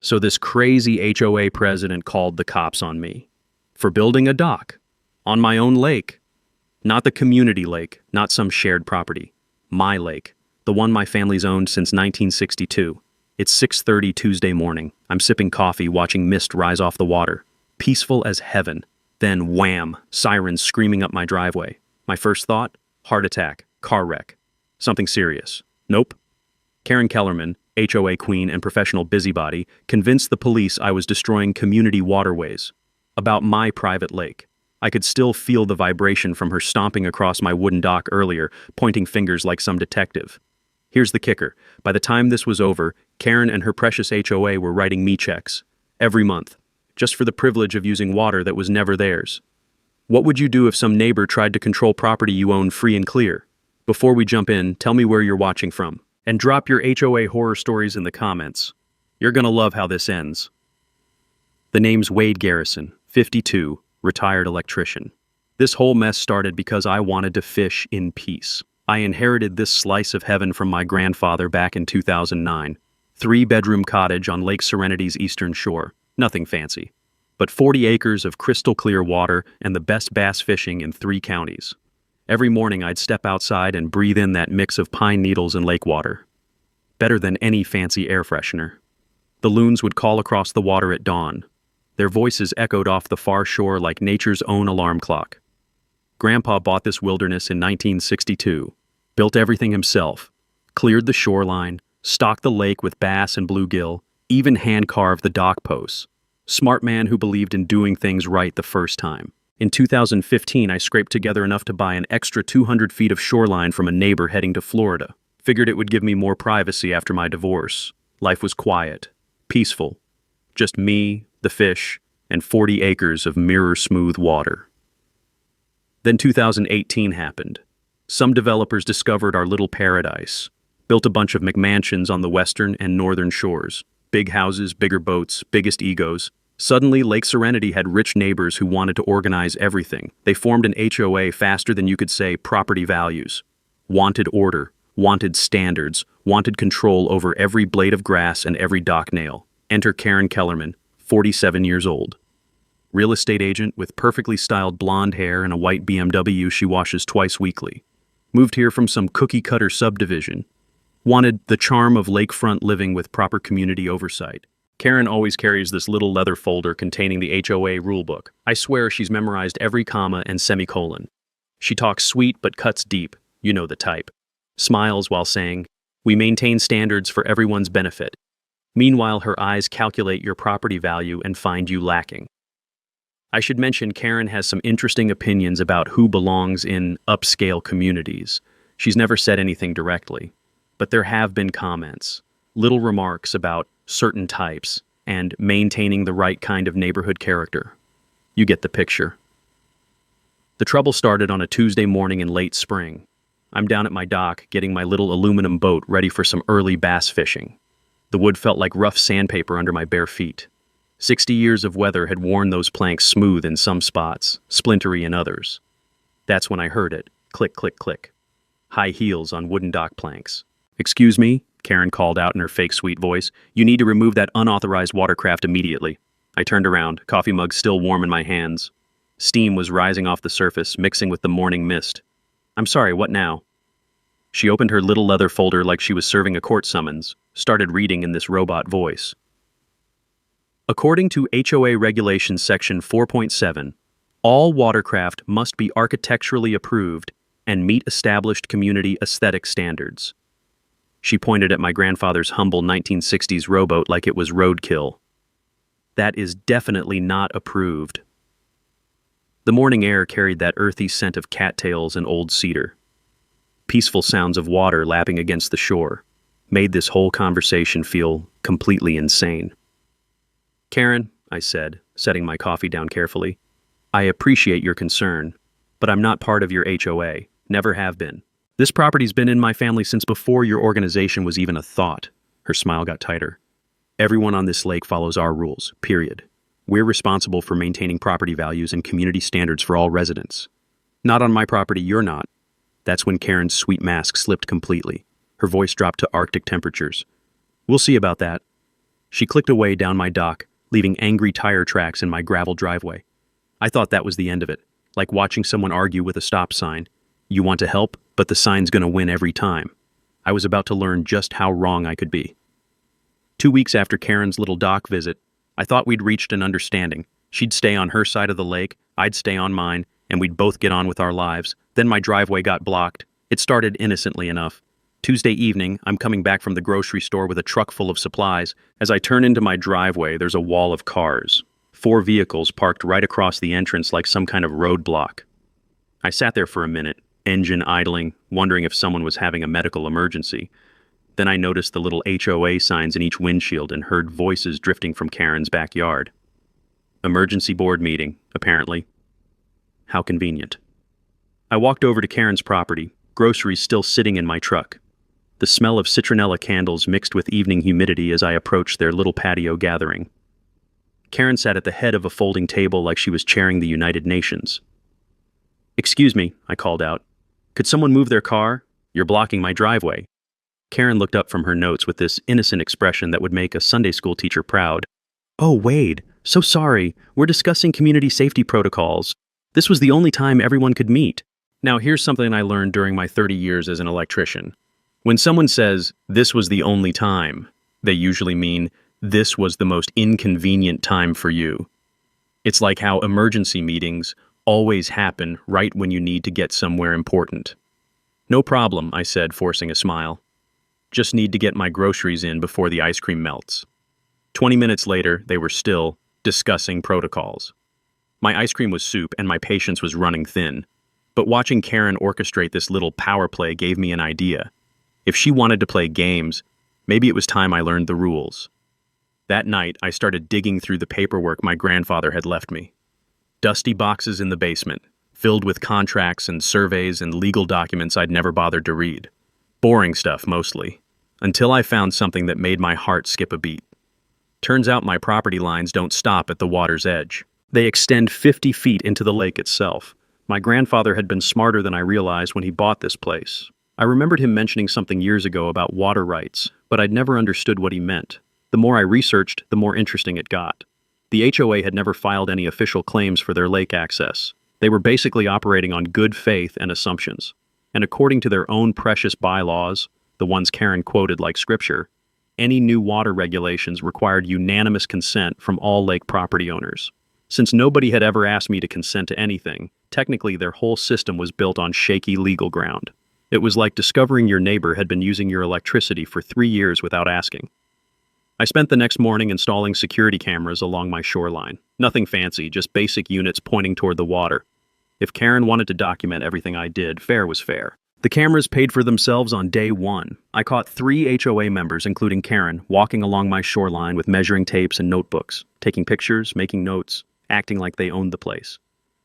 So this crazy HOA president called the cops on me for building a dock on my own lake. Not the community lake, not some shared property. My lake, the one my family's owned since 1962. It's 6:30 Tuesday morning. I'm sipping coffee, watching mist rise off the water. Peaceful as heaven. Then wham, sirens screaming up my driveway. My first thought, heart attack, car wreck. Something serious. Nope. Karen Kellerman, HOA queen and professional busybody, convinced the police I was destroying community waterways. About my private lake. I could still feel the vibration from her stomping across my wooden dock earlier, pointing fingers like some detective. Here's the kicker. By the time this was over, Karen and her precious HOA were writing me checks. Every month. Just for the privilege of using water that was never theirs. What would you do if some neighbor tried to control property you own free and clear? Before we jump in, tell me where you're watching from. And drop your HOA horror stories in the comments. You're gonna love how this ends. The name's Wade Garrison, 52, retired electrician. This whole mess started because I wanted to fish in peace. I inherited this slice of heaven from my grandfather back in 2009. 3-bedroom cottage on Lake Serenity's eastern shore. Nothing fancy. But 40 acres of crystal clear water and the best bass fishing in 3 counties. Every morning I'd step outside and breathe in that mix of pine needles and lake water. Better than any fancy air freshener. The loons would call across the water at dawn. Their voices echoed off the far shore like nature's own alarm clock. Grandpa bought this wilderness in 1962, built everything himself, cleared the shoreline, stocked the lake with bass and bluegill, even hand-carved the dock posts. Smart man who believed in doing things right the first time. In 2015, I scraped together enough to buy an extra 200 feet of shoreline from a neighbor heading to Florida. Figured it would give me more privacy after my divorce. Life was quiet, peaceful. Just me, the fish, and 40 acres of mirror-smooth water. Then 2018 happened. Some developers discovered our little paradise. Built a bunch of McMansions on the western and northern shores. Big houses, bigger boats, biggest egos. Suddenly, Lake Serenity had rich neighbors who wanted to organize everything. They formed an HOA faster than you could say property values. Wanted order, wanted standards, wanted control over every blade of grass and every dock nail. Enter Karen Kellerman, 47 years old. Real estate agent with perfectly styled blonde hair and a white BMW she washes twice weekly. Moved here from some cookie-cutter subdivision. Wanted the charm of lakefront living with proper community oversight. Karen always carries this little leather folder containing the HOA rulebook. I swear she's memorized every comma and semicolon. She talks sweet but cuts deep, you know the type. Smiles while saying, "We maintain standards for everyone's benefit." Meanwhile, her eyes calculate your property value and find you lacking. I should mention Karen has some interesting opinions about who belongs in upscale communities. She's never said anything directly, but there have been comments, little remarks about certain types, and maintaining the right kind of neighborhood character. You get the picture. The trouble started on a Tuesday morning in late spring. I'm down at my dock getting my little aluminum boat ready for some early bass fishing. The wood felt like rough sandpaper under my bare feet. 60 years of weather had worn those planks smooth in some spots, splintery in others. That's when I heard it, click, click, click. High heels on wooden dock planks. "Excuse me," Karen called out in her fake sweet voice. "You need to remove that unauthorized watercraft immediately." I turned around, coffee mug still warm in my hands. Steam was rising off the surface, mixing with the morning mist. "I'm sorry, what now?" She opened her little leather folder like she was serving a court summons, started reading in this robot voice. According to HOA Regulations Section 4.7, all watercraft must be architecturally approved and meet established community aesthetic standards. She pointed at my grandfather's humble 1960s rowboat like it was roadkill. That is definitely not approved. The morning air carried that earthy scent of cattails and old cedar. Peaceful sounds of water lapping against the shore made this whole conversation feel completely insane. "Karen," I said, setting my coffee down carefully, "I appreciate your concern, but I'm not part of your HOA, never have been. This property's been in my family since before your organization was even a thought." Her smile got tighter. "Everyone on this lake follows our rules, period. We're responsible for maintaining property values and community standards for all residents. Not on my property, you're not." That's when Karen's sweet mask slipped completely. Her voice dropped to Arctic temperatures. "We'll see about that." She clicked away down my dock, leaving angry tire tracks in my gravel driveway. I thought that was the end of it, like watching someone argue with a stop sign. You want to help, but the sign's gonna win every time. I was about to learn just how wrong I could be. 2 weeks after Karen's little dock visit, I thought we'd reached an understanding. She'd stay on her side of the lake, I'd stay on mine, and we'd both get on with our lives. Then my driveway got blocked. It started innocently enough. Tuesday evening, I'm coming back from the grocery store with a truck full of supplies. As I turn into my driveway, there's a wall of cars. 4 vehicles parked right across the entrance like some kind of roadblock. I sat there for a minute, engine idling, wondering if someone was having a medical emergency. Then I noticed the little HOA signs in each windshield and heard voices drifting from Karen's backyard. Emergency board meeting, apparently. How convenient. I walked over to Karen's property, groceries still sitting in my truck. The smell of citronella candles mixed with evening humidity as I approached their little patio gathering. Karen sat at the head of a folding table like she was chairing the United Nations. "Excuse me," I called out. "Could someone move their car? You're blocking my driveway." Karen looked up from her notes with this innocent expression that would make a Sunday school teacher proud. "Oh, Wade, so sorry. We're discussing community safety protocols. This was the only time everyone could meet." Now, here's something I learned during my 30 years as an electrician. When someone says, "this was the only time," they usually mean, "this was the most inconvenient time for you." It's like how emergency meetings always happen right when you need to get somewhere important. "No problem," I said, forcing a smile. "Just need to get my groceries in before the ice cream melts." 20 minutes later, they were still discussing protocols. My ice cream was soup and my patience was running thin. But watching Karen orchestrate this little power play gave me an idea. If she wanted to play games, maybe it was time I learned the rules. That night, I started digging through the paperwork my grandfather had left me. Dusty boxes in the basement, filled with contracts and surveys and legal documents I'd never bothered to read. Boring stuff, mostly. Until I found something that made my heart skip a beat. Turns out my property lines don't stop at the water's edge. They extend 50 feet into the lake itself. My grandfather had been smarter than I realized when he bought this place. I remembered him mentioning something years ago about water rights, but I'd never understood what he meant. The more I researched, the more interesting it got. The HOA had never filed any official claims for their lake access. They were basically operating on good faith and assumptions. And according to their own precious bylaws, the ones Karen quoted like scripture, any new water regulations required unanimous consent from all lake property owners. Since nobody had ever asked me to consent to anything, technically their whole system was built on shaky legal ground. It was like discovering your neighbor had been using your electricity for 3 years without asking. I spent the next morning installing security cameras along my shoreline. Nothing fancy, just basic units pointing toward the water. If Karen wanted to document everything I did, fair was fair. The cameras paid for themselves on day 1. I caught 3 HOA members, including Karen, walking along my shoreline with measuring tapes and notebooks, taking pictures, making notes, acting like they owned the place.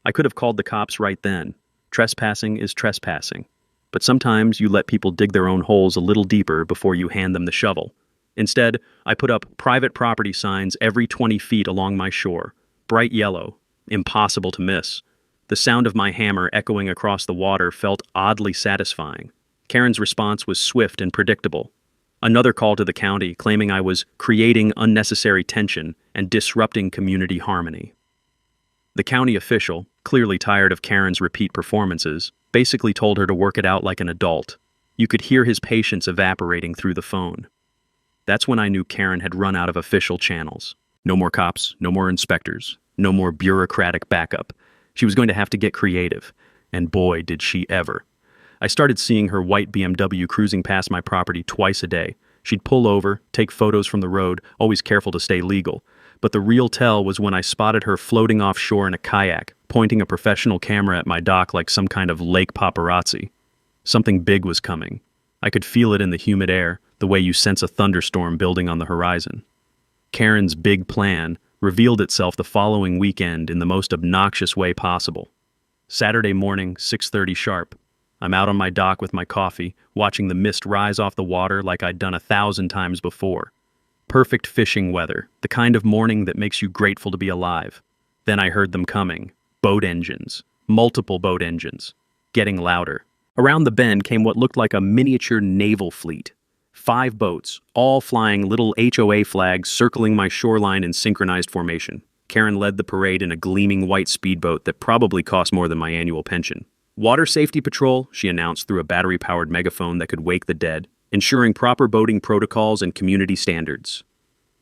I could have called the cops right then. Trespassing is trespassing. But sometimes you let people dig their own holes a little deeper before you hand them the shovel. Instead, I put up private property signs every 20 feet along my shore, bright yellow, impossible to miss. The sound of my hammer echoing across the water felt oddly satisfying. Karen's response was swift and predictable. Another call to the county claiming I was creating unnecessary tension and disrupting community harmony. The county official, clearly tired of Karen's repeat performances, basically told her to work it out like an adult. You could hear his patience evaporating through the phone. That's when I knew Karen had run out of official channels. No more cops, no more inspectors, no more bureaucratic backup. She was going to have to get creative, and boy, did she ever. I started seeing her white BMW cruising past my property twice a day. She'd pull over, take photos from the road, always careful to stay legal. But the real tell was when I spotted her floating offshore in a kayak, pointing a professional camera at my dock like some kind of lake paparazzi. Something big was coming. I could feel it in the humid air, the way you sense a thunderstorm building on the horizon. Karen's big plan revealed itself the following weekend in the most obnoxious way possible. Saturday morning, 6:30 sharp. I'm out on my dock with my coffee, watching the mist rise off the water like I'd done 1,000 times before. Perfect fishing weather, the kind of morning that makes you grateful to be alive. Then I heard them coming. Boat engines. Multiple boat engines. Getting louder. Around the bend came what looked like a miniature naval fleet. 5 boats, all flying little HOA flags circling my shoreline in synchronized formation. Karen led the parade in a gleaming white speedboat that probably cost more than my annual pension. Water Safety Patrol, she announced through a battery-powered megaphone that could wake the dead, ensuring proper boating protocols and community standards.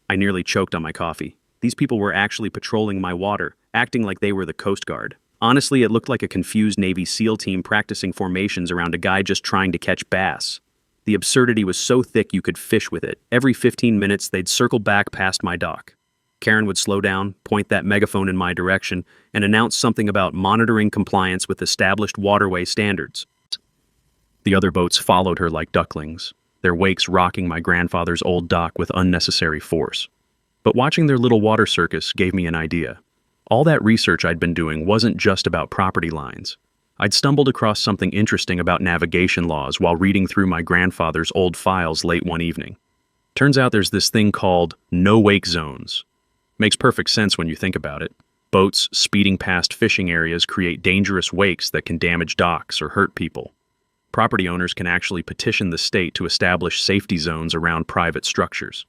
I nearly choked on my coffee. These people were actually patrolling my water, acting like they were the Coast Guard. Honestly, it looked like a confused Navy SEAL team practicing formations around a guy just trying to catch bass. The absurdity was so thick you could fish with it. Every 15 minutes, they'd circle back past my dock. Karen would slow down, point that megaphone in my direction, and announce something about monitoring compliance with established waterway standards. The other boats followed her like ducklings, their wakes rocking my grandfather's old dock with unnecessary force. But watching their little water circus gave me an idea. All that research I'd been doing wasn't just about property lines. I'd stumbled across something interesting about navigation laws while reading through my grandfather's old files late one evening. Turns out there's this thing called no-wake zones. Makes perfect sense when you think about it. Boats speeding past fishing areas create dangerous wakes that can damage docks or hurt people. Property owners can actually petition the state to establish safety zones around private structures.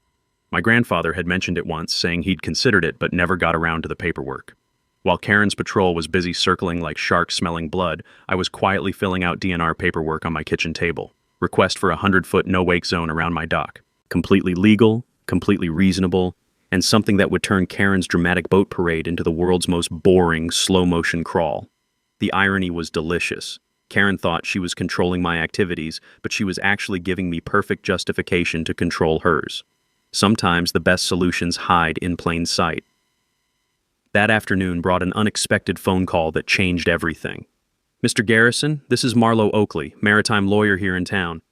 My grandfather had mentioned it once, saying he'd considered it but never got around to the paperwork. While Karen's patrol was busy circling like sharks smelling blood, I was quietly filling out DNR paperwork on my kitchen table. Request for a 100-foot no-wake zone around my dock. Completely legal, completely reasonable, and something that would turn Karen's dramatic boat parade into the world's most boring, slow-motion crawl. The irony was delicious. Karen thought she was controlling my activities, but she was actually giving me perfect justification to control hers. Sometimes the best solutions hide in plain sight. That afternoon brought an unexpected phone call that changed everything. "Mr. Garrison, this is Marlo Oakley, maritime lawyer here in town.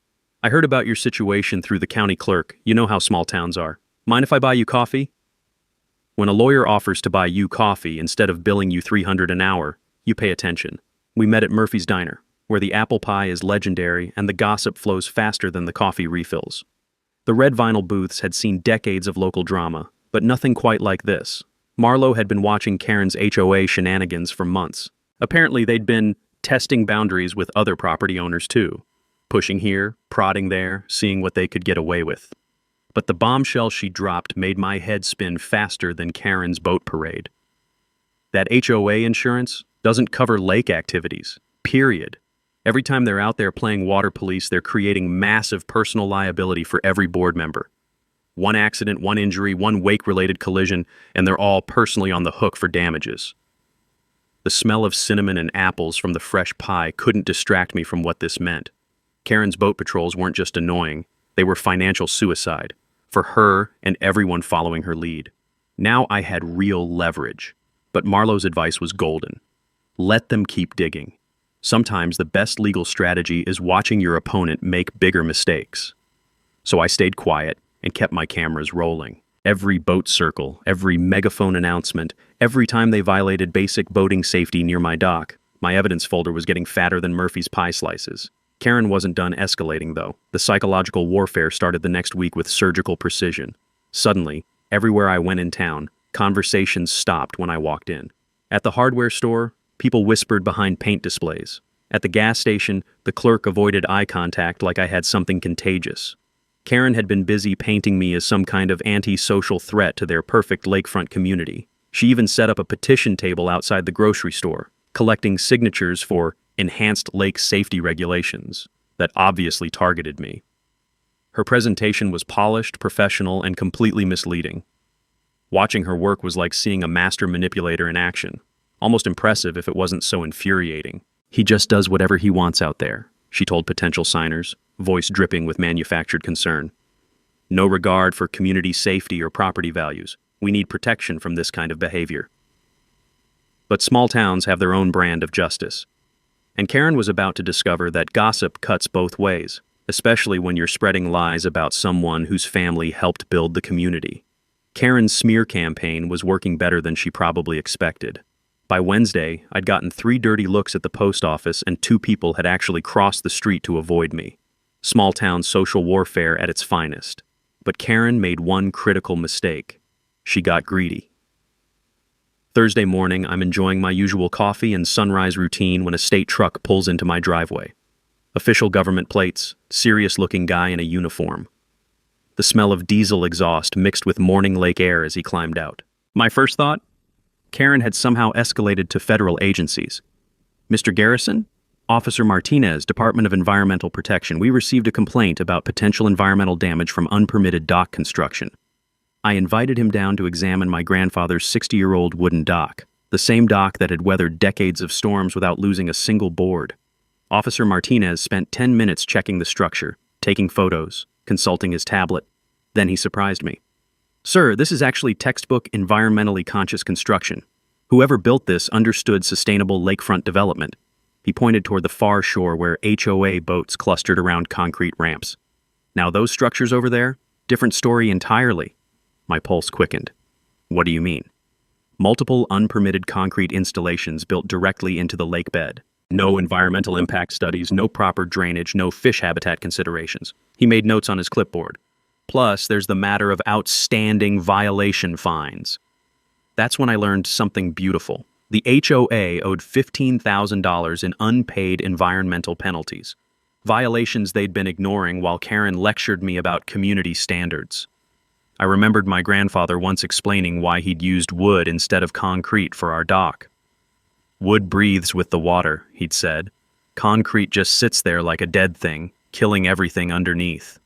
I heard about your situation through the county clerk. You know how small towns are. Mind if I buy you coffee?" When a lawyer offers to buy you coffee instead of billing you $300 an hour, you pay attention. We met at Murphy's Diner, where the apple pie is legendary and the gossip flows faster than the coffee refills. The red vinyl booths had seen decades of local drama, but nothing quite like this. Marlo had been watching Karen's HOA shenanigans for months. Apparently they'd been testing boundaries with other property owners too. Pushing here, prodding there, seeing what they could get away with. But the bombshell she dropped made my head spin faster than Karen's boat parade. That HOA insurance doesn't cover lake activities, period. Every time they're out there playing water police, they're creating massive personal liability for every board member. One accident, one injury, one wake-related collision, and they're all personally on the hook for damages. The smell of cinnamon and apples from the fresh pie couldn't distract me from what this meant. Karen's boat patrols weren't just annoying, they were financial suicide, for her and everyone following her lead. Now I had real leverage, but Marlo's advice was golden. Let them keep digging. Sometimes the best legal strategy is watching your opponent make bigger mistakes. So I stayed quiet and kept my cameras rolling. Every boat circle, every megaphone announcement, every time they violated basic boating safety near my dock, my evidence folder was getting fatter than Murphy's pie slices. Karen wasn't done escalating, though. The psychological warfare started the next week with surgical precision. Suddenly, everywhere I went in town, conversations stopped when I walked in. At the hardware store, people whispered behind paint displays. At the gas station, the clerk avoided eye contact like I had something contagious. Karen had been busy painting me as some kind of anti-social threat to their perfect lakefront community. She even set up a petition table outside the grocery store, collecting signatures for enhanced lake safety regulations that obviously targeted me. Her presentation was polished, professional, and completely misleading. Watching her work was like seeing a master manipulator in action. Almost impressive if it wasn't so infuriating. "He just does whatever he wants out there," she told potential signers, voice dripping with manufactured concern. "No regard for community safety or property values. We need protection from this kind of behavior." But small towns have their own brand of justice. And Karen was about to discover that gossip cuts both ways, especially when you're spreading lies about someone whose family helped build the community. Karen's smear campaign was working better than she probably expected. By Wednesday, I'd gotten 3 dirty looks at the post office and 2 people had actually crossed the street to avoid me. Small-town social warfare at its finest. But Karen made one critical mistake. She got greedy. Thursday morning, I'm enjoying my usual coffee and sunrise routine when a state truck pulls into my driveway. Official government plates, serious-looking guy in a uniform. the smell of diesel exhaust mixed with morning lake air as he climbed out. My first thought? Karen had somehow escalated to federal agencies. Mr. Garrison? Officer Martinez, Department of Environmental Protection. We received a complaint about potential environmental damage from unpermitted dock construction. I invited him down to examine my grandfather's 60-year-old wooden dock, the same dock that had weathered decades of storms without losing a single board. Officer Martinez spent 10 minutes checking the structure, taking photos, consulting his tablet. Then he surprised me. Sir, this is actually textbook environmentally conscious construction. Whoever built this understood sustainable lakefront development. He pointed toward the far shore where HOA boats clustered around concrete ramps. Now those structures over there? Different story entirely. My pulse quickened. What do you mean? Multiple unpermitted concrete installations built directly into the lake bed. No environmental impact studies, no proper drainage, no fish habitat considerations. He made notes on his clipboard. Plus, there's the matter of outstanding violation fines. That's when I learned something beautiful. The HOA owed $15,000 in unpaid environmental penalties. Violations they'd been ignoring while Karen lectured me about community standards. I remembered my grandfather once explaining why he'd used wood instead of concrete for our dock. Wood breathes with the water, he'd said. Concrete just sits there like a dead thing, killing everything underneath.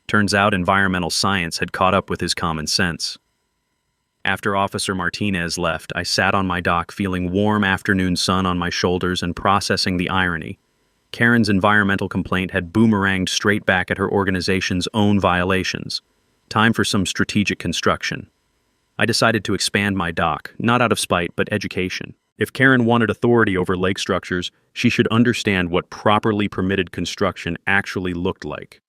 Turns out environmental science had caught up with his common sense. After Officer Martinez left, I sat on my dock feeling warm afternoon sun on my shoulders and processing the irony. Karen's environmental complaint had boomeranged straight back at her organization's own violations. Time for some strategic construction. I decided to expand my dock, not out of spite, but education. If Karen wanted authority over lake structures, she should understand what properly permitted construction actually looked like.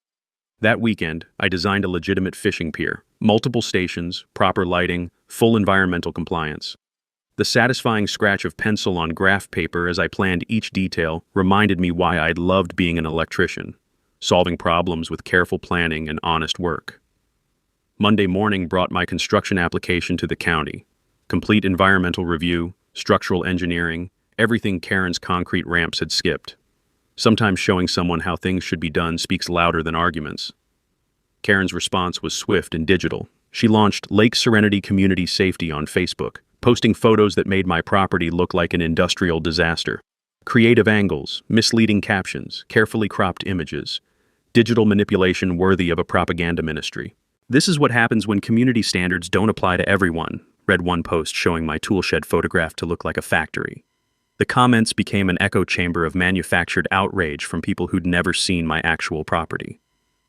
That weekend, I designed a legitimate fishing pier, multiple stations, proper lighting, full environmental compliance. The satisfying scratch of pencil on graph paper as I planned each detail reminded me why I'd loved being an electrician, solving problems with careful planning and honest work. Monday morning brought my construction application to the county. Complete environmental review, structural engineering, everything Karen's concrete ramps had skipped. Sometimes showing someone how things should be done speaks louder than arguments. Karen's response was swift and digital. She launched Lake Serenity Community Safety on Facebook, posting photos that made my property look like an industrial disaster. Creative angles, misleading captions, carefully cropped images. Digital manipulation worthy of a propaganda ministry. This is what happens when community standards don't apply to everyone, read one post showing my toolshed photographed to look like a factory. The comments became an echo chamber of manufactured outrage from people who'd never seen my actual property.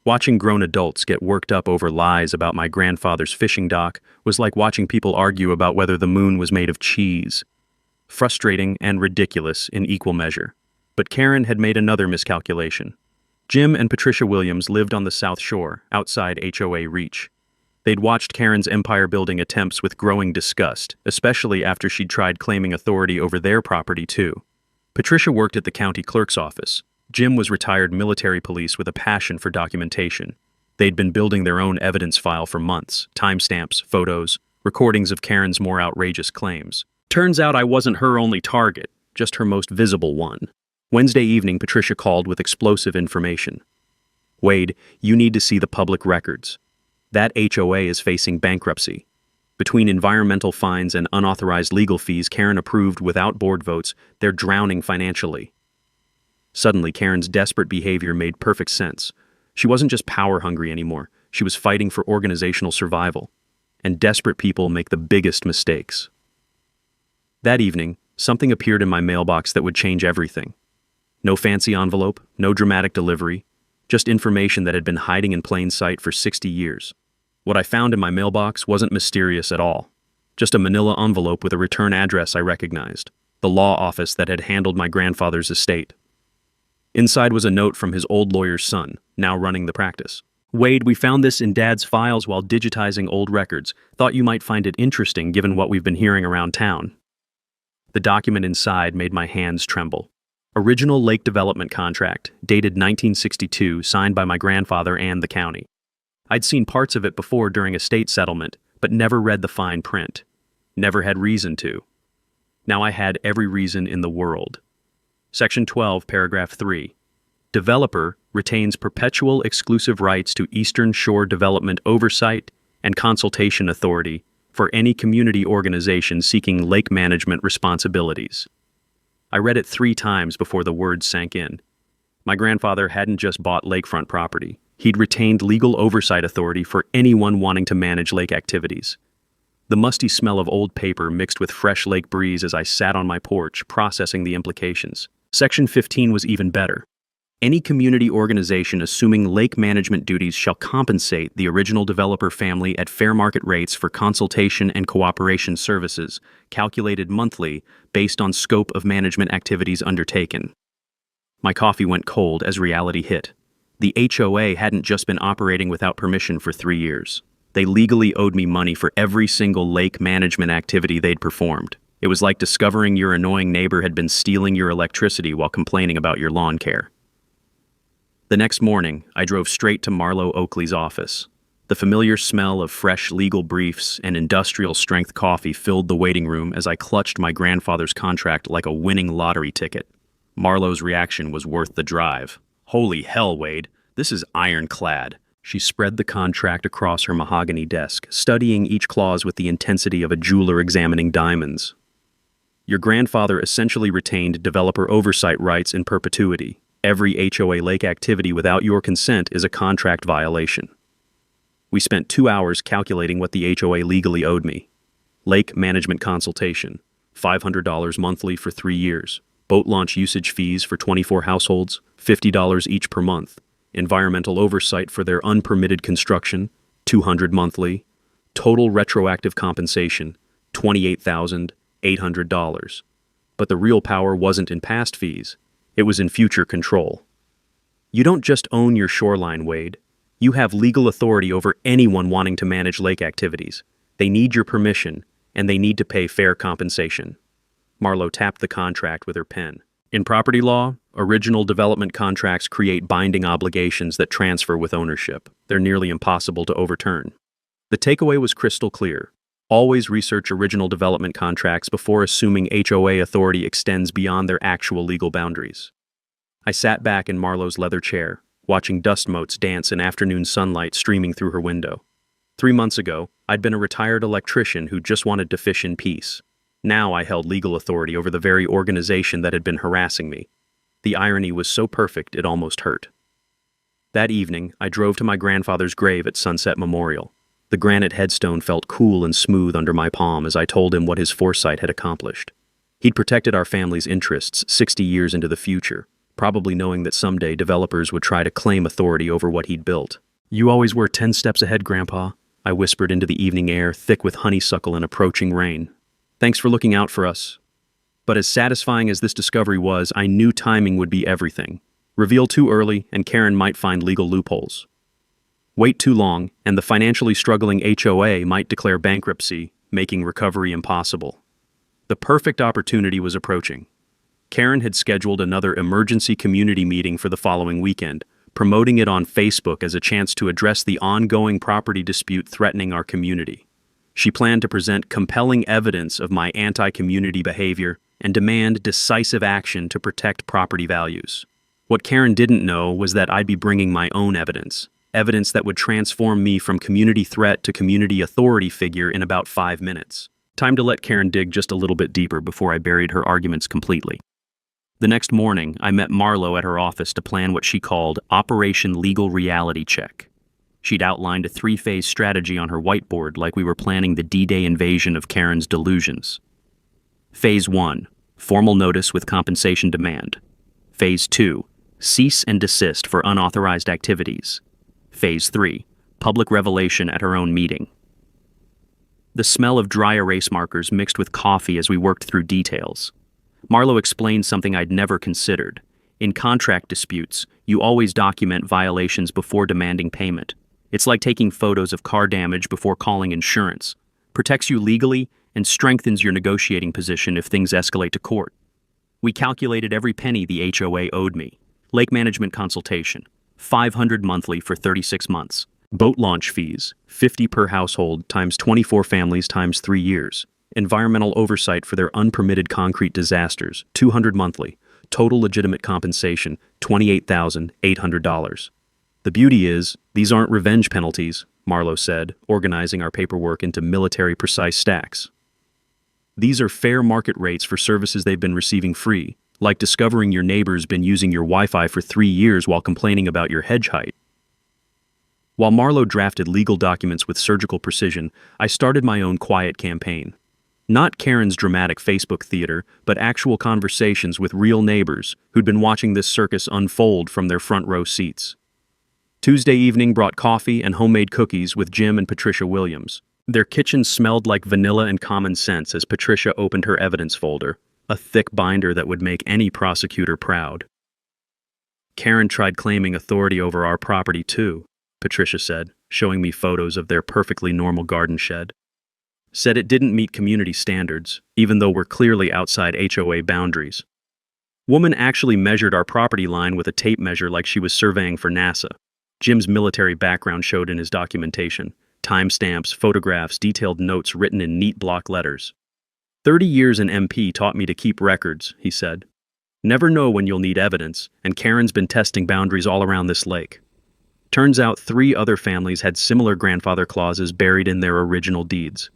Watching grown adults get worked up over lies about my grandfather's fishing dock was like watching people argue about whether the moon was made of cheese. Frustrating and ridiculous in equal measure. But Karen had made another miscalculation. Jim and Patricia Williams lived on the South Shore, outside HOA reach. They'd watched Karen's empire-building attempts with growing disgust, especially after she'd tried claiming authority over their property too. Patricia worked at the county clerk's office. Jim was retired military police with a passion for documentation. They'd been building their own evidence file for months, timestamps, photos, recordings of Karen's more outrageous claims. Turns out I wasn't her only target, just her most visible one. Wednesday evening, Patricia called with explosive information. Wade, you need to see the public records. That HOA is facing bankruptcy. Between environmental fines and unauthorized legal fees Karen approved without board votes, they're drowning financially. Suddenly, Karen's desperate behavior made perfect sense. She wasn't just power-hungry anymore. She was fighting for organizational survival. And desperate people make the biggest mistakes. That evening, something appeared in my mailbox that would change everything. No fancy envelope, no dramatic delivery, just information that had been hiding in plain sight for 60 years. What I found in my mailbox wasn't mysterious at all. Just a manila envelope with a return address I recognized, the law office that had handled my grandfather's estate. Inside was a note from his old lawyer's son, now running the practice. Wade, we found this in Dad's files while digitizing old records. Thought you might find it interesting given what we've been hearing around town. The document inside made my hands tremble. Original lake development contract, dated 1962, signed by my grandfather and the county. I'd seen parts of it before during estate settlement, but never read the fine print. Never had reason to. Now I had every reason in the world. Section 12, paragraph 3. Developer retains perpetual exclusive rights to Eastern Shore Development Oversight and Consultation Authority for any community organization seeking lake management responsibilities. I read it 3 times before the words sank in. My grandfather hadn't just bought lakefront property. He'd retained legal oversight authority for anyone wanting to manage lake activities. The musty smell of old paper mixed with fresh lake breeze as I sat on my porch, processing the implications. Section 15 was even better. Any community organization assuming lake management duties shall compensate the original developer family at fair market rates for consultation and cooperation services, calculated monthly based on scope of management activities undertaken. My coffee went cold as reality hit. The HOA hadn't just been operating without permission for 3 years. They legally owed me money for every single lake management activity they'd performed. It was like discovering your annoying neighbor had been stealing your electricity while complaining about your lawn care. The next morning, I drove straight to Marlo Oakley's office. The familiar smell of fresh legal briefs and industrial-strength coffee filled the waiting room as I clutched my grandfather's contract like a winning lottery ticket. Marlo's reaction was worth the drive. "Holy hell, Wade, this is ironclad." She spread the contract across her mahogany desk, studying each clause with the intensity of a jeweler examining diamonds. "Your grandfather essentially retained developer oversight rights in perpetuity. Every HOA lake activity without your consent is a contract violation." We spent 2 hours calculating what the HOA legally owed me. Lake management consultation, $500 monthly for 3 years. Boat launch usage fees for 24 households, $50 each per month. Environmental oversight for their unpermitted construction, $200 monthly. Total retroactive compensation, $28,800. But the real power wasn't in past fees. It was in future control. You don't just own your shoreline, Wade. You have legal authority over anyone wanting to manage lake activities. They need your permission, and they need to pay fair compensation. Marlo tapped the contract with her pen. In property law, original development contracts create binding obligations that transfer with ownership. They're nearly impossible to overturn. The takeaway was crystal clear. Always research original development contracts before assuming HOA authority extends beyond their actual legal boundaries. I sat back in Marlo's leather chair, watching dust motes dance in afternoon sunlight streaming through her window. 3 months ago, I'd been a retired electrician who just wanted to fish in peace. Now I held legal authority over the very organization that had been harassing me. The irony was so perfect it almost hurt. That evening, I drove to my grandfather's grave at Sunset Memorial. The granite headstone felt cool and smooth under my palm as I told him what his foresight had accomplished. He'd protected our family's interests 60 years into the future, probably knowing that someday developers would try to claim authority over what he'd built. "You always were 10 steps ahead, Grandpa," I whispered into the evening air, thick with honeysuckle and approaching rain. "Thanks for looking out for us." But as satisfying as this discovery was, I knew timing would be everything. Reveal too early, and Karen might find legal loopholes. Wait too long, and the financially struggling HOA might declare bankruptcy, making recovery impossible. The perfect opportunity was approaching. Karen had scheduled another emergency community meeting for the following weekend, promoting it on Facebook as a chance to address the ongoing property dispute threatening our community. She planned to present compelling evidence of my anti-community behavior and demand decisive action to protect property values. What Karen didn't know was that I'd be bringing my own evidence that would transform me from community threat to community authority figure in about 5 minutes. Time to let Karen dig just a little bit deeper before I buried her arguments completely. The next morning, I met Marlo at her office to plan what she called Operation Legal Reality Check. She'd outlined a 3-phase strategy on her whiteboard like we were planning the D-Day invasion of Karen's delusions. Phase 1, formal notice with compensation demand. Phase 2, cease and desist for unauthorized activities. Phase 3, public revelation at her own meeting. The smell of dry erase markers mixed with coffee as we worked through details. Marlo explained something I'd never considered. In contract disputes, you always document violations before demanding payment. It's like taking photos of car damage before calling insurance. Protects you legally and strengthens your negotiating position if things escalate to court. We calculated every penny the HOA owed me. Lake management consultation, $500 monthly for 36 months. Boat launch fees, $50 per household times 24 families times 3 years. Environmental oversight for their unpermitted concrete disasters, $200 monthly. Total legitimate compensation, $28,800. The beauty is, these aren't revenge penalties, Marlowe said, organizing our paperwork into military-precise stacks. These are fair market rates for services they've been receiving free, like discovering your neighbor's been using your Wi-Fi for 3 years while complaining about your hedge height. While Marlowe drafted legal documents with surgical precision, I started my own quiet campaign. Not Karen's dramatic Facebook theater, but actual conversations with real neighbors who'd been watching this circus unfold from their front row seats. Tuesday evening brought coffee and homemade cookies with Jim and Patricia Williams. Their kitchen smelled like vanilla and common sense as Patricia opened her evidence folder, a thick binder that would make any prosecutor proud. Karen tried claiming authority over our property too, Patricia said, showing me photos of their perfectly normal garden shed. Said it didn't meet community standards, even though we're clearly outside HOA boundaries. Woman actually measured our property line with a tape measure like she was surveying for NASA. Jim's military background showed in his documentation. Timestamps, photographs, detailed notes written in neat block letters. 30 years in MP taught me to keep records, he said. Never know when you'll need evidence, and Karen's been testing boundaries all around this lake. Turns out 3 other families had similar grandfather clauses buried in their original deeds.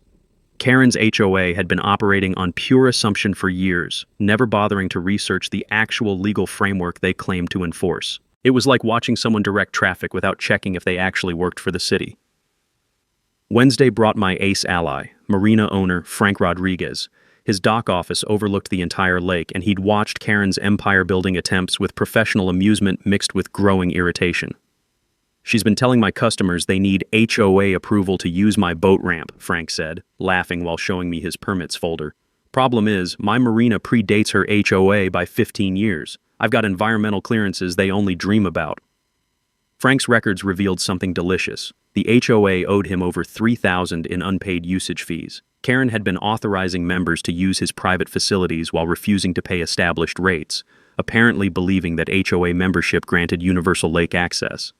Karen's HOA had been operating on pure assumption for years, never bothering to research the actual legal framework they claimed to enforce. It was like watching someone direct traffic without checking if they actually worked for the city. Wednesday brought my ace ally, marina owner Frank Rodriguez. His dock office overlooked the entire lake, and he'd watched Karen's empire-building attempts with professional amusement mixed with growing irritation. She's been telling my customers they need HOA approval to use my boat ramp, Frank said, laughing while showing me his permits folder. Problem is, my marina predates her HOA by 15 years. I've got environmental clearances they only dream about. Frank's records revealed something delicious. The HOA owed him over $3,000 in unpaid usage fees. Karen had been authorizing members to use his private facilities while refusing to pay established rates, apparently believing that HOA membership granted universal lake access.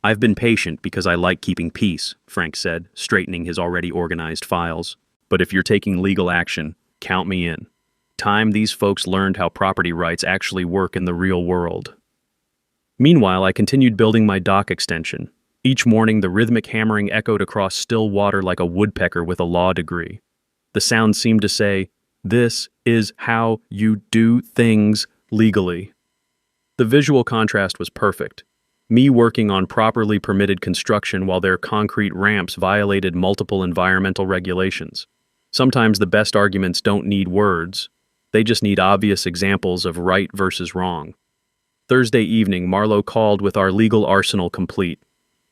I've been patient because I like keeping peace, Frank said, straightening his already organized files. But if you're taking legal action, count me in. Time these folks learned how property rights actually work in the real world. Meanwhile, I continued building my dock extension. Each morning, the rhythmic hammering echoed across still water like a woodpecker with a law degree. The sound seemed to say, "This is how you do things legally." The visual contrast was perfect. Me working on properly permitted construction while their concrete ramps violated multiple environmental regulations. Sometimes the best arguments don't need words. They just need obvious examples of right versus wrong. Thursday evening, Marlowe called with our legal arsenal complete.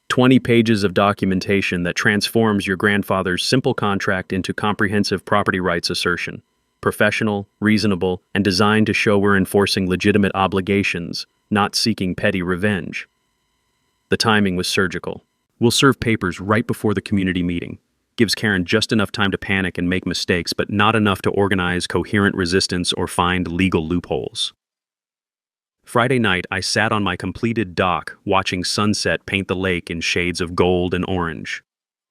20 pages of documentation that transforms your grandfather's simple contract into comprehensive property rights assertion. Professional, reasonable, and designed to show we're enforcing legitimate obligations, not seeking petty revenge. The timing was surgical. We'll serve papers right before the community meeting. Gives Karen just enough time to panic and make mistakes, but not enough to organize coherent resistance or find legal loopholes. Friday night, I sat on my completed dock, watching sunset paint the lake in shades of gold and orange.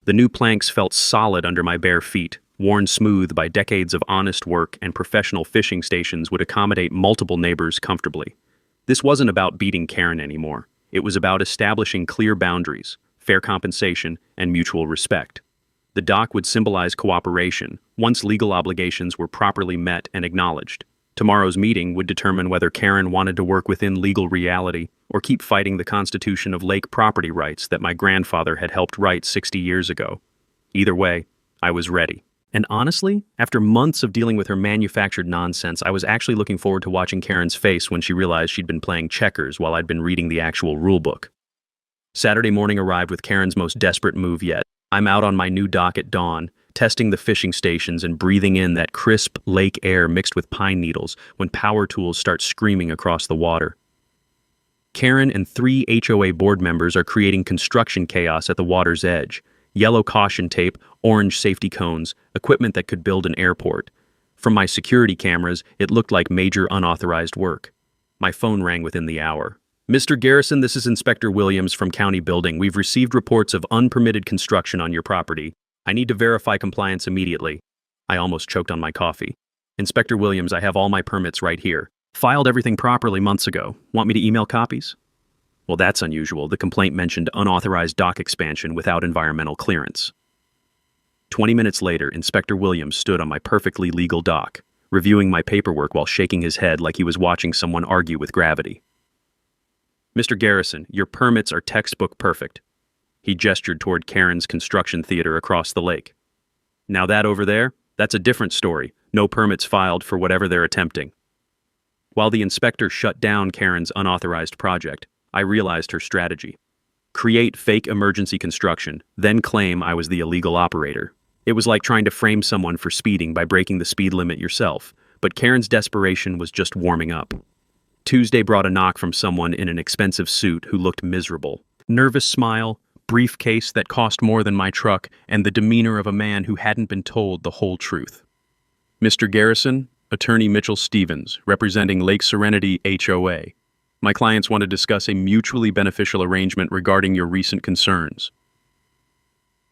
The new planks felt solid under my bare feet, worn smooth by decades of honest work, and professional fishing stations would accommodate multiple neighbors comfortably. This wasn't about beating Karen anymore. It was about establishing clear boundaries, fair compensation, and mutual respect. The dock would symbolize cooperation, once legal obligations were properly met and acknowledged. Tomorrow's meeting would determine whether Karen wanted to work within legal reality or keep fighting the constitution of lake property rights that my grandfather had helped write 60 years ago. Either way, I was ready. And honestly, after months of dealing with her manufactured nonsense, I was actually looking forward to watching Karen's face when she realized she'd been playing checkers while I'd been reading the actual rulebook. Saturday morning arrived with Karen's most desperate move yet. I'm out on my new dock at dawn, testing the fishing stations and breathing in that crisp lake air mixed with pine needles when power tools start screaming across the water. Karen and 3 HOA board members are creating construction chaos at the water's edge. Yellow caution tape, orange safety cones, equipment that could build an airport. From my security cameras, it looked like major unauthorized work. My phone rang within the hour. "Mr. Garrison, this is Inspector Williams from County Building. We've received reports of unpermitted construction on your property. I need to verify compliance immediately." I almost choked on my coffee. "Inspector Williams, I have all my permits right here. Filed everything properly months ago. Want me to email copies? Well, that's unusual. The complaint mentioned unauthorized dock expansion without environmental clearance. 20 minutes later, Inspector Williams stood on my perfectly legal dock, reviewing my paperwork while shaking his head like he was watching someone argue with gravity. Mr. Garrison, your permits are textbook perfect. He gestured toward Karen's construction theater across the lake. Now that over there, that's a different story. No permits filed for whatever they're attempting. While the inspector shut down Karen's unauthorized project, I realized her strategy. Create fake emergency construction, then claim I was the illegal operator. It was like trying to frame someone for speeding by breaking the speed limit yourself, but Karen's desperation was just warming up. Tuesday brought a knock from someone in an expensive suit who looked miserable. Nervous smile, briefcase that cost more than my truck, and the demeanor of a man who hadn't been told the whole truth. Mr. Garrison, Attorney Mitchell Stevens, representing Lake Serenity HOA. My clients want to discuss a mutually beneficial arrangement regarding your recent concerns.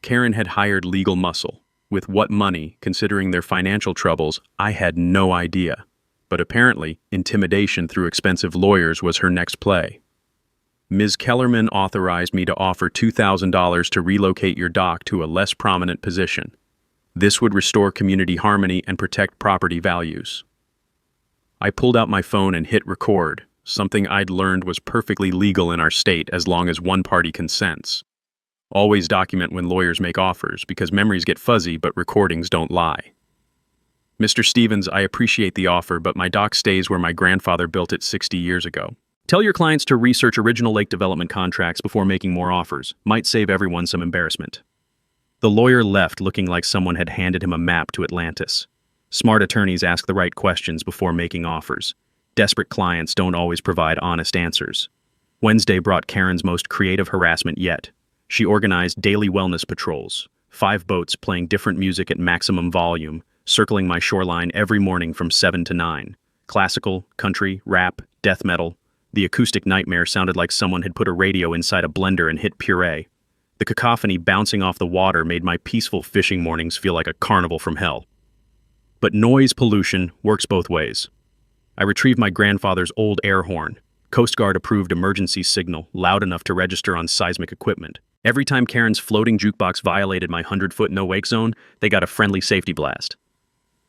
Karen had hired legal muscle. With what money, considering their financial troubles, I had no idea. But apparently, intimidation through expensive lawyers was her next play. Ms. Kellerman authorized me to offer $2,000 to relocate your dock to a less prominent position. This would restore community harmony and protect property values. I pulled out my phone and hit record, something I'd learned was perfectly legal in our state as long as one party consents. Always document when lawyers make offers, because memories get fuzzy but recordings don't lie. Mr. Stevens, I appreciate the offer, but my dock stays where my grandfather built it 60 years ago. Tell your clients to research original lake development contracts before making more offers. Might save everyone some embarrassment. The lawyer left looking like someone had handed him a map to Atlantis. Smart attorneys ask the right questions before making offers. Desperate clients don't always provide honest answers. Wednesday brought Karen's most creative harassment yet. She organized daily wellness patrols, 5 boats playing different music at maximum volume, circling my shoreline every morning from 7 to 9. Classical, country, rap, death metal. The acoustic nightmare sounded like someone had put a radio inside a blender and hit puree. The cacophony bouncing off the water made my peaceful fishing mornings feel like a carnival from hell. But noise pollution works both ways. I retrieved my grandfather's old air horn, Coast Guard approved emergency signal, loud enough to register on seismic equipment. Every time Karen's floating jukebox violated my 100-foot no-wake zone, they got a friendly safety blast.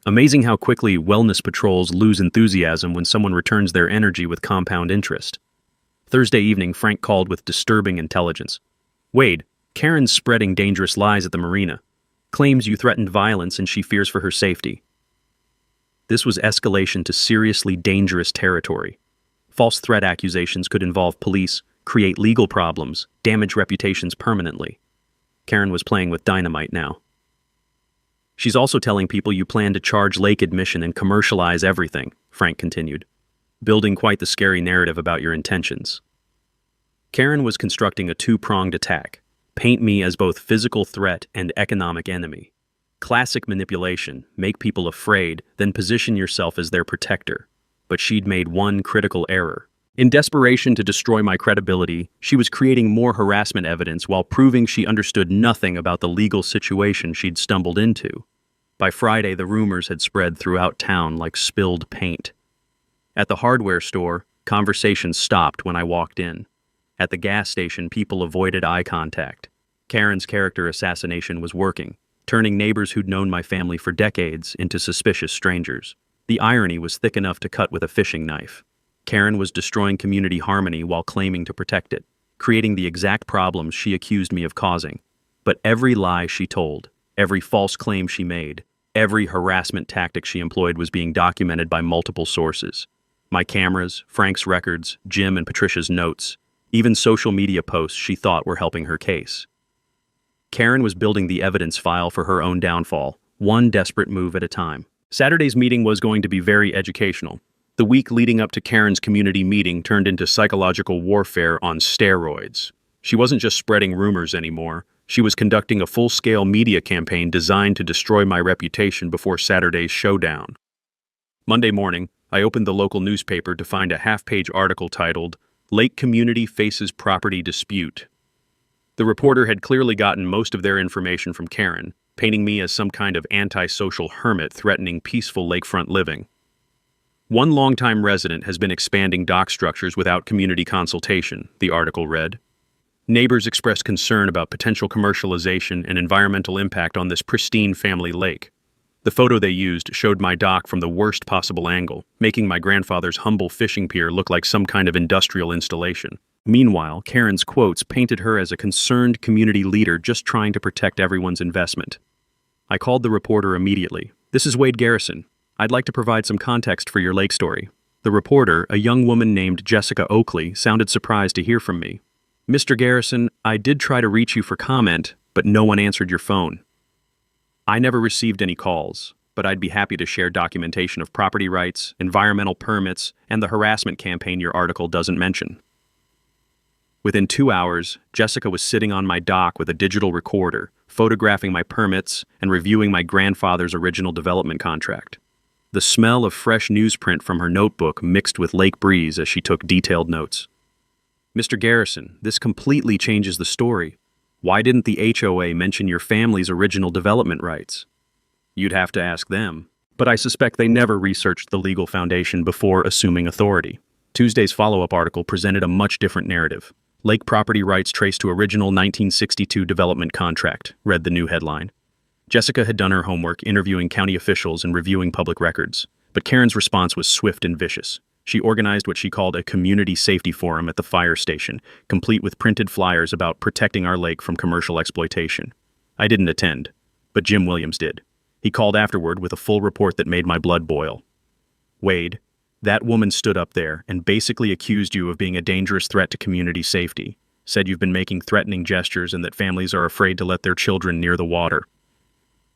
Amazing how quickly wellness patrols lose enthusiasm when someone returns their energy with compound interest. Thursday evening, Frank called with disturbing intelligence. Wade, Karen's spreading dangerous lies at the marina. Claims you threatened violence and she fears for her safety. This was escalation to seriously dangerous territory. False threat accusations could involve police, create legal problems, damage reputations permanently. Karen was playing with dynamite now. She's also telling people you plan to charge lake admission and commercialize everything, Frank continued, building quite the scary narrative about your intentions. Karen was constructing a 2-pronged attack. Paint me as both physical threat and economic enemy. Classic manipulation, make people afraid, then position yourself as their protector. But she'd made one critical error. In desperation to destroy my credibility, she was creating more harassment evidence while proving she understood nothing about the legal situation she'd stumbled into. By Friday, the rumors had spread throughout town like spilled paint. At the hardware store, conversations stopped when I walked in. At the gas station, people avoided eye contact. Karen's character assassination was working, turning neighbors who'd known my family for decades into suspicious strangers. The irony was thick enough to cut with a fishing knife. Karen was destroying community harmony while claiming to protect it, creating the exact problems she accused me of causing. But every lie she told, every false claim she made, every harassment tactic she employed was being documented by multiple sources. My cameras, Frank's records, Jim and Patricia's notes, even social media posts she thought were helping her case. Karen was building the evidence file for her own downfall, one desperate move at a time. Saturday's meeting was going to be very educational. The week leading up to Karen's community meeting turned into psychological warfare on steroids. She wasn't just spreading rumors anymore. She was conducting a full-scale media campaign designed to destroy my reputation before Saturday's showdown. Monday morning, I opened the local newspaper to find a half-page article titled, "Lake Community Faces Property Dispute." The reporter had clearly gotten most of their information from Karen, painting me as some kind of antisocial hermit threatening peaceful lakefront living. One longtime resident has been expanding dock structures without community consultation, the article read. Neighbors expressed concern about potential commercialization and environmental impact on this pristine family lake. The photo they used showed my dock from the worst possible angle, making my grandfather's humble fishing pier look like some kind of industrial installation. Meanwhile, Karen's quotes painted her as a concerned community leader just trying to protect everyone's investment. I called the reporter immediately. "This is Wade Garrison. I'd like to provide some context for your lake story." The reporter, a young woman named Jessica Oakley, sounded surprised to hear from me. "Mr. Garrison, I did try to reach you for comment, but no one answered your phone. I never received any calls, but I'd be happy to share documentation of property rights, environmental permits, and the harassment campaign your article doesn't mention." Within 2 hours, Jessica was sitting on my dock with a digital recorder, photographing my permits and reviewing my grandfather's original development contract. The smell of fresh newsprint from her notebook mixed with lake breeze as she took detailed notes. "Mr. Garrison, this completely changes the story. Why didn't the HOA mention your family's original development rights?" "You'd have to ask them, but I suspect they never researched the legal foundation before assuming authority." Tuesday's follow-up article presented a much different narrative. "Lake property rights traced to original 1962 development contract," read the new headline. Jessica had done her homework, interviewing county officials and reviewing public records, but Karen's response was swift and vicious. She organized what she called a community safety forum at the fire station, complete with printed flyers about protecting our lake from commercial exploitation. I didn't attend, but Jim Williams did. He called afterward with a full report that made my blood boil. "Wade, that woman stood up there and basically accused you of being a dangerous threat to community safety, said you've been making threatening gestures and that families are afraid to let their children near the water."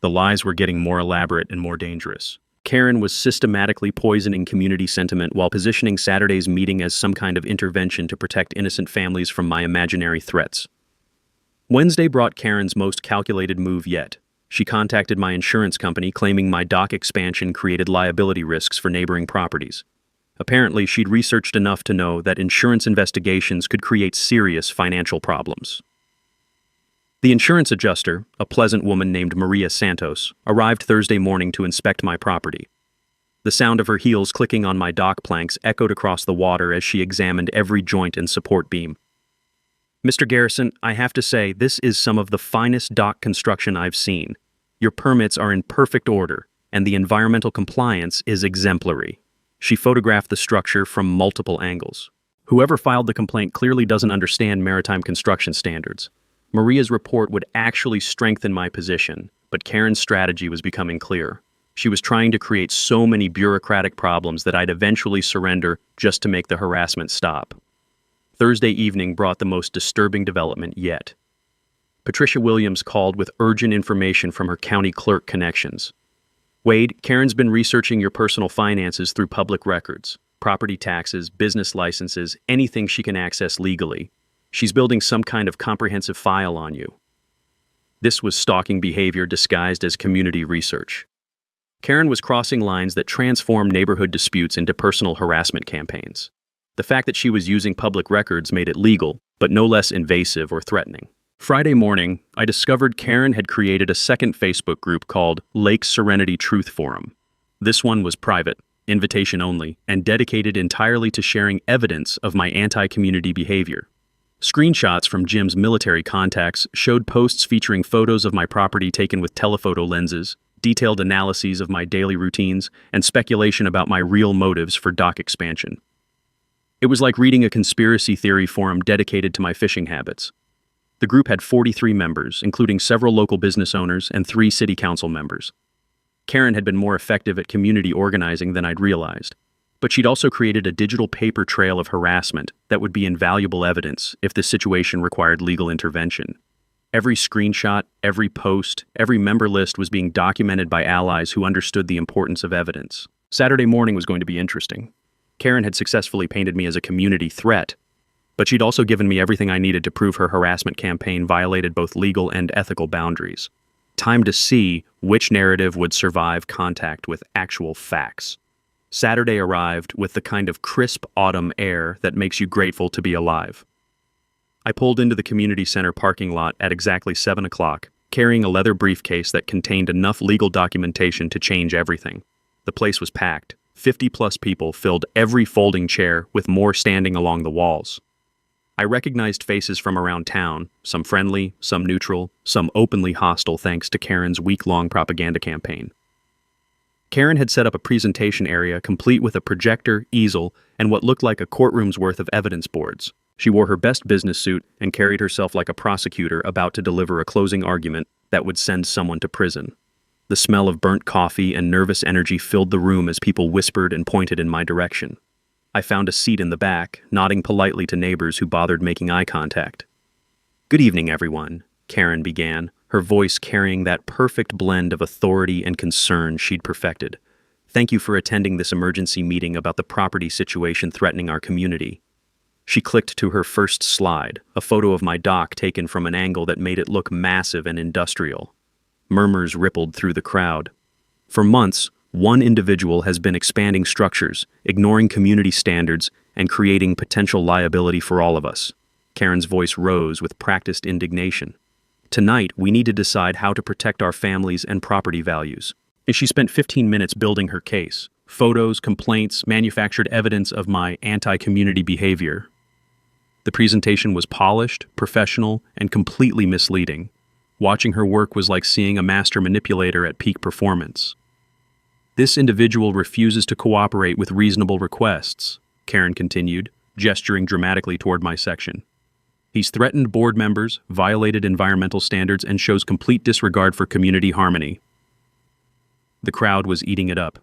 The lies were getting more elaborate and more dangerous. Karen was systematically poisoning community sentiment while positioning Saturday's meeting as some kind of intervention to protect innocent families from my imaginary threats. Wednesday brought Karen's most calculated move yet. She contacted my insurance company claiming my dock expansion created liability risks for neighboring properties. Apparently, she'd researched enough to know that insurance investigations could create serious financial problems. The insurance adjuster, a pleasant woman named Maria Santos, arrived Thursday morning to inspect my property. The sound of her heels clicking on my dock planks echoed across the water as she examined every joint and support beam. "Mr. Garrison, I have to say, this is some of the finest dock construction I've seen. Your permits are in perfect order, and the environmental compliance is exemplary." She photographed the structure from multiple angles. Whoever filed the complaint clearly doesn't understand maritime construction standards. Maria's report would actually strengthen my position, but Karen's strategy was becoming clear. She was trying to create so many bureaucratic problems that I'd eventually surrender just to make the harassment stop. Thursday evening brought the most disturbing development yet. Patricia Williams called with urgent information from her county clerk connections. "Wade, Karen's been researching your personal finances through public records, property taxes, business licenses, anything she can access legally. She's building some kind of comprehensive file on you." This was stalking behavior disguised as community research. Karen was crossing lines that transformed neighborhood disputes into personal harassment campaigns. The fact that she was using public records made it legal, but no less invasive or threatening. Friday morning, I discovered Karen had created a second Facebook group called Lake Serenity Truth Forum. This one was private, invitation only, and dedicated entirely to sharing evidence of my anti-community behavior. Screenshots from Jim's military contacts showed posts featuring photos of my property taken with telephoto lenses, detailed analyses of my daily routines, and speculation about my real motives for dock expansion. It was like reading a conspiracy theory forum dedicated to my fishing habits. The group had 43 members, including several local business owners and 3 city council members. Karen had been more effective at community organizing than I'd realized, but she'd also created a digital paper trail of harassment that would be invaluable evidence if this situation required legal intervention. Every screenshot, every post, every member list was being documented by allies who understood the importance of evidence. Saturday morning was going to be interesting. Karen had successfully painted me as a community threat, but she'd also given me everything I needed to prove her harassment campaign violated both legal and ethical boundaries. Time to see which narrative would survive contact with actual facts. Saturday arrived with the kind of crisp autumn air that makes you grateful to be alive. I pulled into the community center parking lot at exactly 7 o'clock, carrying a leather briefcase that contained enough legal documentation to change everything. The place was packed. 50-plus people filled every folding chair, with more standing along the walls. I recognized faces from around town, some friendly, some neutral, some openly hostile thanks to Karen's week-long propaganda campaign. Karen had set up a presentation area complete with a projector, easel, and what looked like a courtroom's worth of evidence boards. She wore her best business suit and carried herself like a prosecutor about to deliver a closing argument that would send someone to prison. The smell of burnt coffee and nervous energy filled the room as people whispered and pointed in my direction. I found a seat in the back, nodding politely to neighbors who bothered making eye contact. "Good evening, everyone," Karen began, her voice carrying that perfect blend of authority and concern she'd perfected. "Thank you for attending this emergency meeting about the property situation threatening our community." She clicked to her first slide, a photo of my dock taken from an angle that made it look massive and industrial. Murmurs rippled through the crowd. For months, one individual has been expanding structures, ignoring community standards, and creating potential liability for all of us. Karen's voice rose with practiced indignation. "Tonight, we need to decide how to protect our families and property values." And she spent 15 minutes building her case. Photos, complaints, manufactured evidence of my anti-community behavior. The presentation was polished, professional, and completely misleading. Watching her work was like seeing a master manipulator at peak performance. "This individual refuses to cooperate with reasonable requests," Karen continued, gesturing dramatically toward my section. "He's threatened board members, violated environmental standards, and shows complete disregard for community harmony." The crowd was eating it up.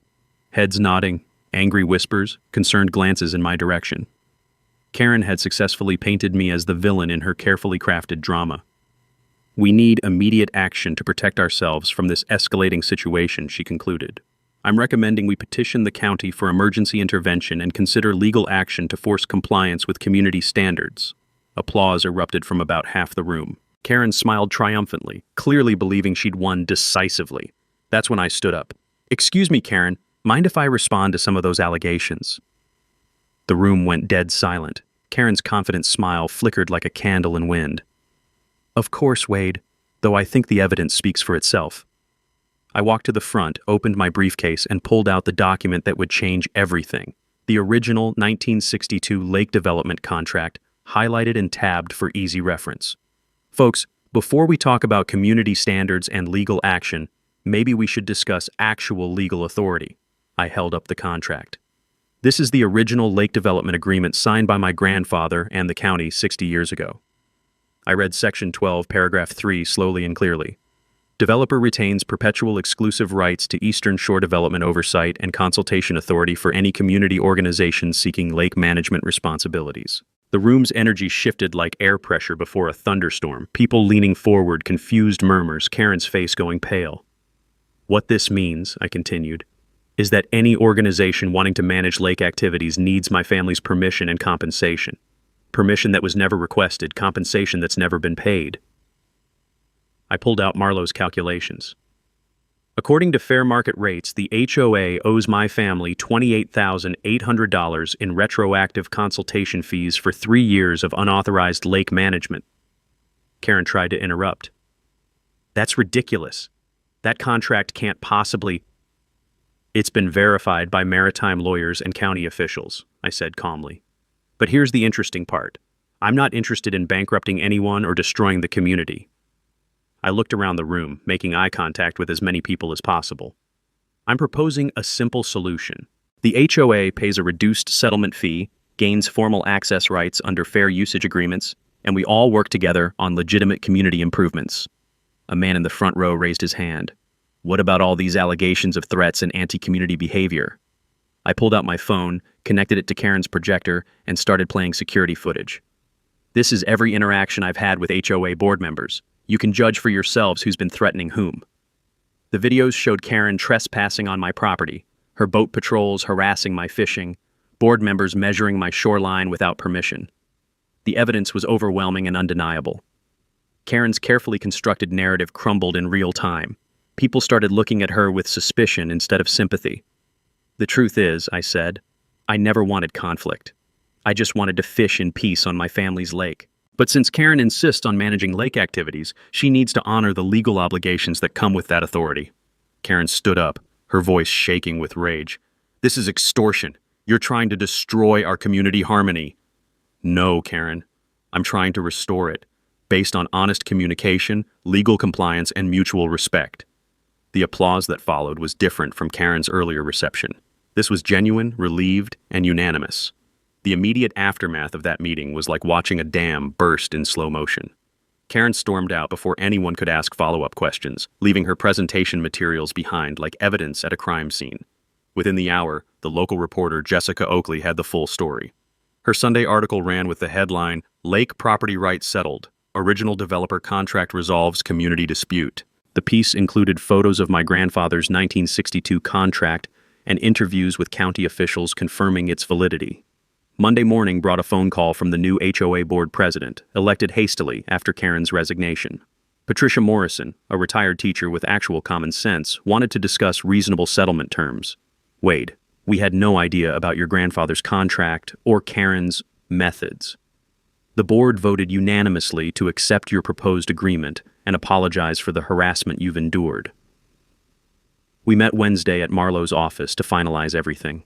Heads nodding, angry whispers, concerned glances in my direction. Karen had successfully painted me as the villain in her carefully crafted drama. "We need immediate action to protect ourselves from this escalating situation," she concluded. "I'm recommending we petition the county for emergency intervention and consider legal action to force compliance with community standards." Applause erupted from about half the room. Karen smiled triumphantly, clearly believing she'd won decisively. That's when I stood up. "Excuse me, Karen, mind if I respond to some of those allegations?" The room went dead silent. Karen's confident smile flickered like a candle in wind. "Of course, Wade, though I think the evidence speaks for itself." I walked to the front, opened my briefcase, and pulled out the document that would change everything. The original 1962 Lake Development Contract, highlighted and tabbed for easy reference. Folks, before we talk about community standards and legal action, maybe we should discuss actual legal authority. I held up the contract. This is the original Lake Development Agreement signed by my grandfather and the county 60 years ago. I read Section 12, Paragraph 3 slowly and clearly. Developer retains perpetual exclusive rights to Eastern Shore Development Oversight and Consultation Authority for any community organization seeking lake management responsibilities. The room's energy shifted like air pressure before a thunderstorm, people leaning forward, confused murmurs, Karen's face going pale. "What this means," I continued, "is that any organization wanting to manage lake activities needs my family's permission and compensation. Permission that was never requested, compensation that's never been paid." I pulled out Marlowe's calculations. According to fair market rates, the HOA owes my family $28,800 in retroactive consultation fees for 3 years of unauthorized lake management. Karen tried to interrupt. "That's ridiculous. That contract can't possibly—" "It's been verified by maritime lawyers and county officials," I said calmly. "But here's the interesting part. I'm not interested in bankrupting anyone or destroying the community." I looked around the room, making eye contact with as many people as possible. "I'm proposing a simple solution. The HOA pays a reduced settlement fee, gains formal access rights under fair usage agreements, and we all work together on legitimate community improvements." A man in the front row raised his hand. "What about all these allegations of threats and anti-community behavior?" I pulled out my phone, connected it to Karen's projector, and started playing security footage. "This is every interaction I've had with HOA board members. You can judge for yourselves who's been threatening whom." The videos showed Karen trespassing on my property, her boat patrols harassing my fishing, board members measuring my shoreline without permission. The evidence was overwhelming and undeniable. Karen's carefully constructed narrative crumbled in real time. People started looking at her with suspicion instead of sympathy. "The truth is," I said, "I never wanted conflict. I just wanted to fish in peace on my family's lake. But since Karen insists on managing lake activities, she needs to honor the legal obligations that come with that authority." Karen stood up, her voice shaking with rage. This is extortion. You're trying to destroy our community harmony. No, Karen. I'm trying to restore it, based on honest communication, legal compliance, and mutual respect. The applause that followed was different from Karen's earlier reception. This was genuine, relieved, and unanimous. The immediate aftermath of that meeting was like watching a dam burst in slow motion. Karen stormed out before anyone could ask follow-up questions, leaving her presentation materials behind like evidence at a crime scene. Within the hour, the local reporter Jessica Oakley had the full story. Her Sunday article ran with the headline, "Lake Property Rights Settled. Original Developer Contract Resolves Community Dispute." The piece included photos of my grandfather's 1962 contract and interviews with county officials confirming its validity. Monday morning brought a phone call from the new HOA board president, elected hastily after Karen's resignation. Patricia Morrison, a retired teacher with actual common sense, wanted to discuss reasonable settlement terms. "Wade, we had no idea about your grandfather's contract or Karen's methods. The board voted unanimously to accept your proposed agreement and apologize for the harassment you've endured." We met Wednesday at Marlowe's office to finalize everything.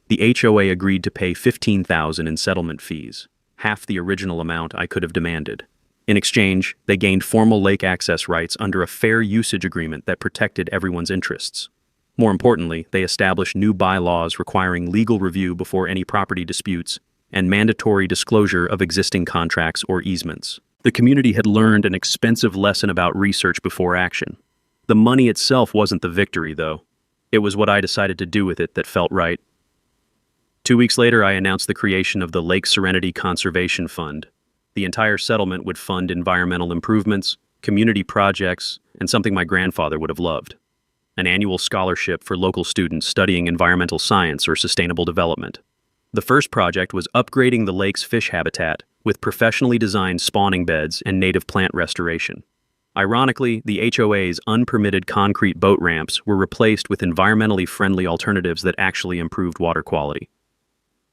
The HOA agreed to pay $15,000 in settlement fees, half the original amount I could have demanded. In exchange, they gained formal lake access rights under a fair usage agreement that protected everyone's interests. More importantly, they established new bylaws requiring legal review before any property disputes and mandatory disclosure of existing contracts or easements. The community had learned an expensive lesson about research before action. The money itself wasn't the victory, though. It was what I decided to do with it that felt right. 2 weeks later, I announced the creation of the Lake Serenity Conservation Fund. The entire settlement would fund environmental improvements, community projects, and something my grandfather would have loved: an annual scholarship for local students studying environmental science or sustainable development. The first project was upgrading the lake's fish habitat with professionally designed spawning beds and native plant restoration. Ironically, the HOA's unpermitted concrete boat ramps were replaced with environmentally friendly alternatives that actually improved water quality.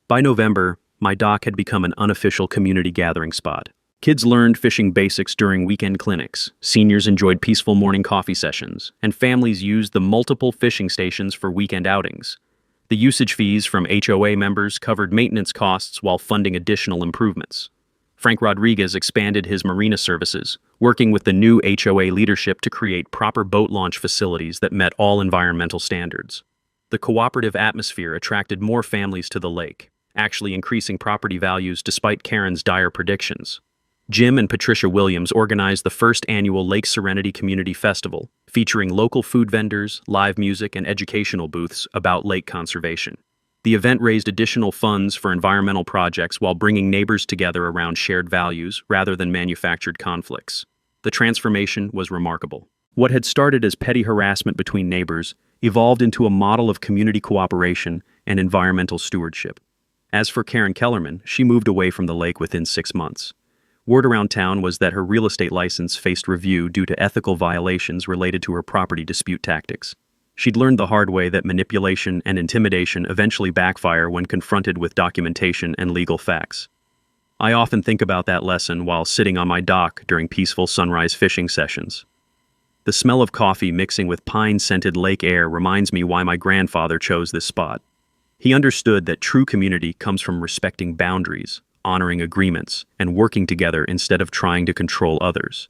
By November, my dock had become an unofficial community gathering spot. Kids learned fishing basics during weekend clinics, seniors enjoyed peaceful morning coffee sessions, and families used the multiple fishing stations for weekend outings. The usage fees from HOA members covered maintenance costs while funding additional improvements. Frank Rodriguez expanded his marina services, working with the new HOA leadership to create proper boat launch facilities that met all environmental standards. The cooperative atmosphere attracted more families to the lake, actually increasing property values despite Karen's dire predictions. Jim and Patricia Williams organized the first annual Lake Serenity Community Festival, featuring local food vendors, live music, and educational booths about lake conservation. The event raised additional funds for environmental projects while bringing neighbors together around shared values rather than manufactured conflicts. The transformation was remarkable. What had started as petty harassment between neighbors evolved into a model of community cooperation and environmental stewardship. As for Karen Kellerman, she moved away from the lake within 6 months. Word around town was that her real estate license faced review due to ethical violations related to her property dispute tactics. She'd learned the hard way that manipulation and intimidation eventually backfire when confronted with documentation and legal facts. I often think about that lesson while sitting on my dock during peaceful sunrise fishing sessions. The smell of coffee mixing with pine-scented lake air reminds me why my grandfather chose this spot. He understood that true community comes from respecting boundaries, honoring agreements, and working together instead of trying to control others.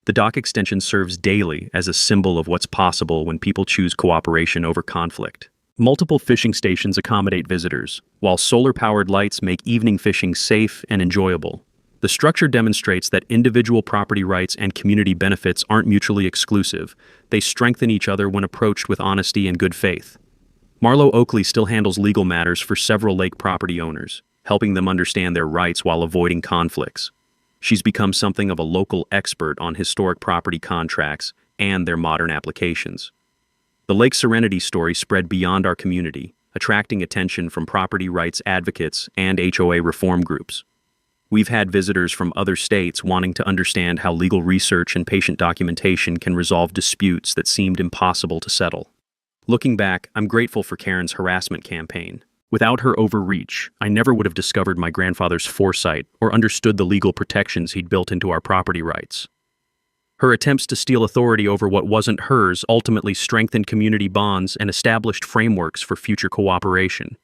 The dock extension serves daily as a symbol of what's possible when people choose cooperation over conflict. Multiple fishing stations accommodate visitors, while solar-powered lights make evening fishing safe and enjoyable. The structure demonstrates that individual property rights and community benefits aren't mutually exclusive. They strengthen each other when approached with honesty and good faith. Marlowe Oakley still handles legal matters for several lake property owners, helping them understand their rights while avoiding conflicts. She's become something of a local expert on historic property contracts and their modern applications. The Lake Serenity story spread beyond our community, attracting attention from property rights advocates and HOA reform groups. We've had visitors from other states wanting to understand how legal research and patient documentation can resolve disputes that seemed impossible to settle. Looking back, I'm grateful for Karen's harassment campaign. Without her overreach, I never would have discovered my grandfather's foresight or understood the legal protections he'd built into our property rights. Her attempts to steal authority over what wasn't hers ultimately strengthened community bonds and established frameworks for future cooperation.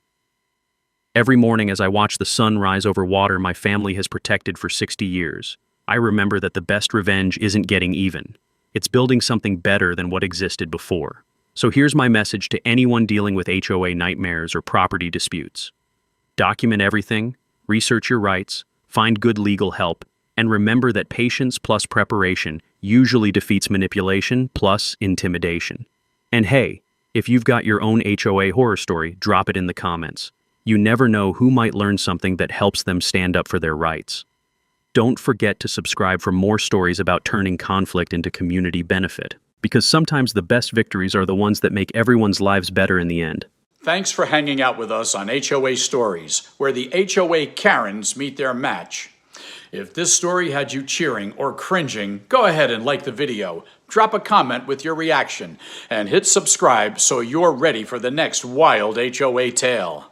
Every morning as I watch the sun rise over water my family has protected for 60 years, I remember that the best revenge isn't getting even. It's building something better than what existed before. So here's my message to anyone dealing with HOA nightmares or property disputes. Document everything, research your rights, find good legal help, and remember that patience plus preparation usually defeats manipulation plus intimidation. And hey, if you've got your own HOA horror story, drop it in the comments. You never know who might learn something that helps them stand up for their rights. Don't forget to subscribe for more stories about turning conflict into community benefit, because sometimes the best victories are the ones that make everyone's lives better in the end. Thanks for hanging out with us on HOA Stories, where the HOA Karens meet their match. If this story had you cheering or cringing, go ahead and like the video, drop a comment with your reaction, and hit subscribe so you're ready for the next wild HOA tale.